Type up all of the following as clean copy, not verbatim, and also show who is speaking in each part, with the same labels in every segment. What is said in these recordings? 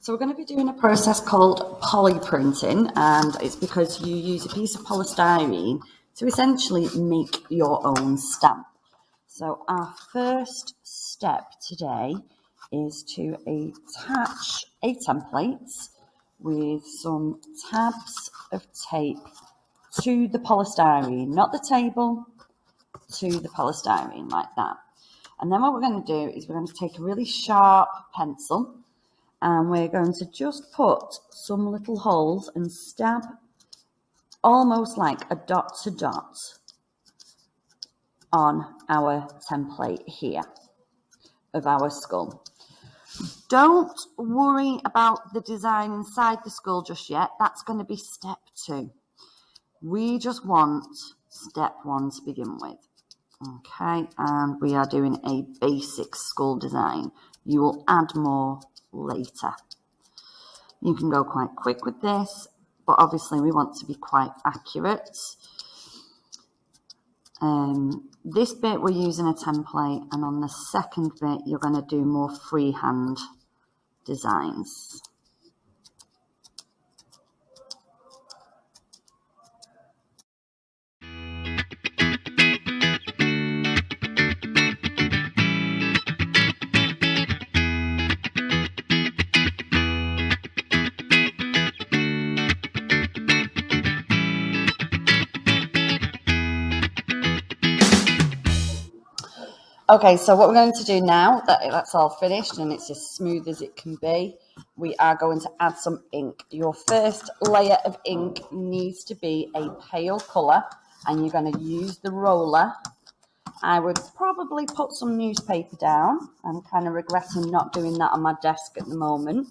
Speaker 1: So we're going to be doing a process called polyprinting, and it's because you use a piece of polystyrene to essentially make your own stamp. So our first step today is to attach a template with some tabs of tape to the polystyrene, not the table, to the polystyrene like that. And then what we're going to do is we're going to take a really sharp pencil and we're going to just put some little holes and stab almost like a dot to dot on our template here of our skull. Don't worry about the design inside the skull just yet. That's going to be step 2. We just want step 1 to begin with. Okay, and we are doing a basic skull design. You will add more later. You can go quite quick with this, but obviously we want to be quite accurate. This bit we're using a template, and on the second bit you're going to do more freehand designs. Okay, so what we're going to do now that that's all finished and it's as smooth as it can be, we are going to add some ink. Your first layer of ink needs to be a pale colour, and you're going to use the roller. I would probably put some newspaper down. I'm kind of regretting not doing that on my desk at the moment.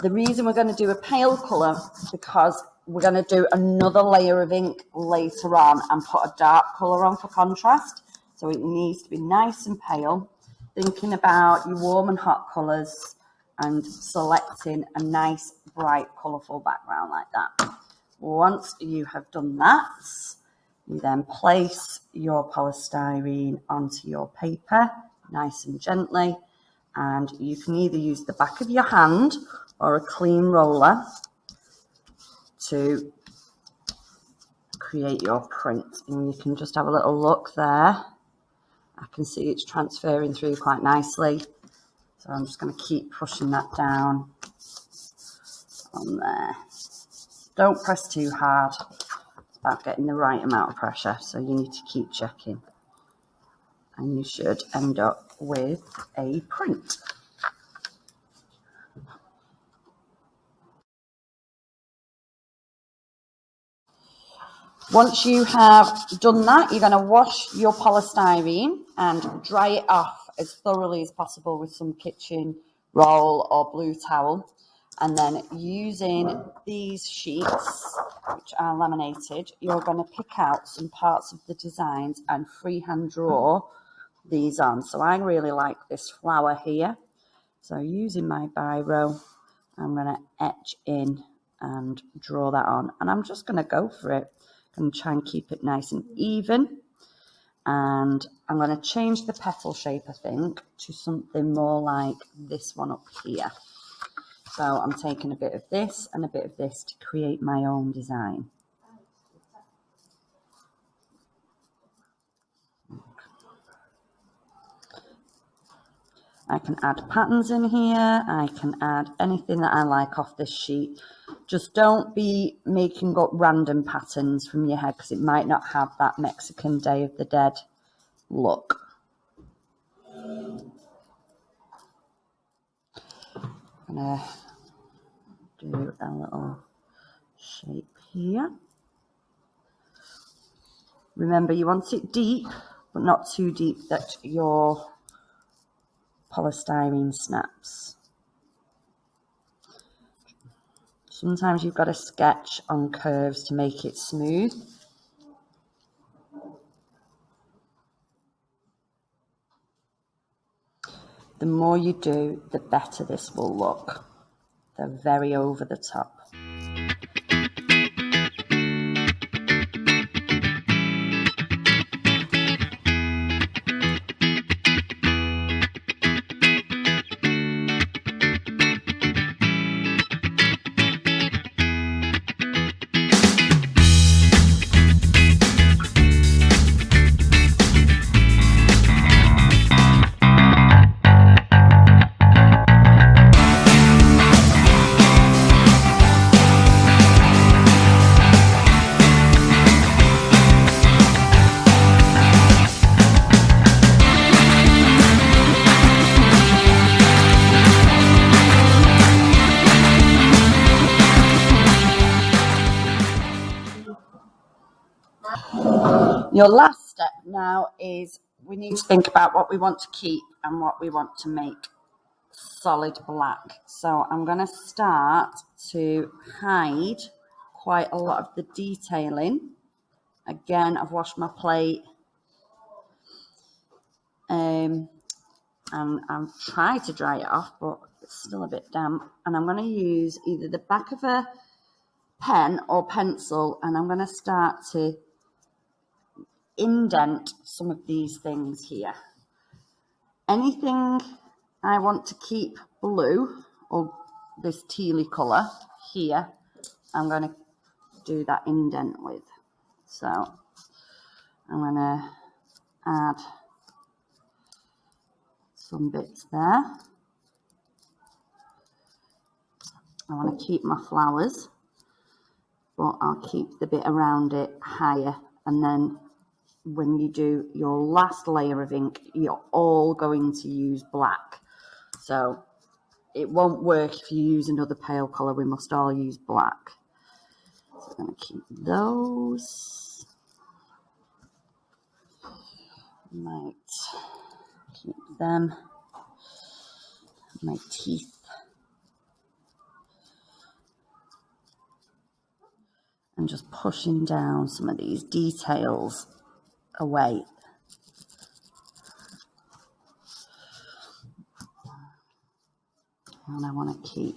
Speaker 1: The reason we're going to do a pale colour because we're going to do another layer of ink later on and put a dark colour on for contrast. So it needs to be nice and pale, thinking about your warm and hot colours and selecting a nice, bright, colourful background like that. Once you have done that, you then place your polystyrene onto your paper, nice and gently, and you can either use the back of your hand or a clean roller to create your print. And you can just have a little look there. I can see it's transferring through quite nicely. So I'm just going to keep pushing that down on there. Don't press too hard. It's about getting the right amount of pressure. So you need to keep checking. And you should end up with a print. Once you have done that, you're going to wash your polystyrene and dry it off as thoroughly as possible with some kitchen roll or blue towel. And then using these sheets, which are laminated, you're going to pick out some parts of the designs and freehand draw these on. So I really like this flower here. So using my biro, I'm going to etch in and draw that on. And I'm just going to go for it and try and keep it nice and even. And I'm going to change the petal shape, I think, to something more like this one up here. So I'm taking a bit of this and a bit of this to create my own design. I can add patterns in here. I can add anything that I like off this sheet. Just don't be making up random patterns from your head because it might not have that Mexican Day of the Dead look. I'm going to do a little shape here. Remember, you want it deep, but not too deep that your polystyrene snaps. Sometimes you've got to sketch on curves to make it smooth. The more you do, the better this will look. They're very over the top. Your last step now is we need to think about what we want to keep and what we want to make solid black. So I'm going to start to hide quite a lot of the detailing. Again, I've washed my plate and I've tried to dry it off, but it's still a bit damp. And I'm going to use either the back of a pen or pencil, and I'm going to start to indent some of these things here. Anything I want to keep blue or this tealy colour here, I'm going to do that indent with. So I'm going to add some bits there. I want to keep my flowers, but I'll keep the bit around it higher, and then when you do your last layer of ink, you're all going to use black. So it won't work if you use another pale colour. We must all use black. So I'm going to keep those. Might keep them. My teeth. And just pushing down some of these details away. And I want to keep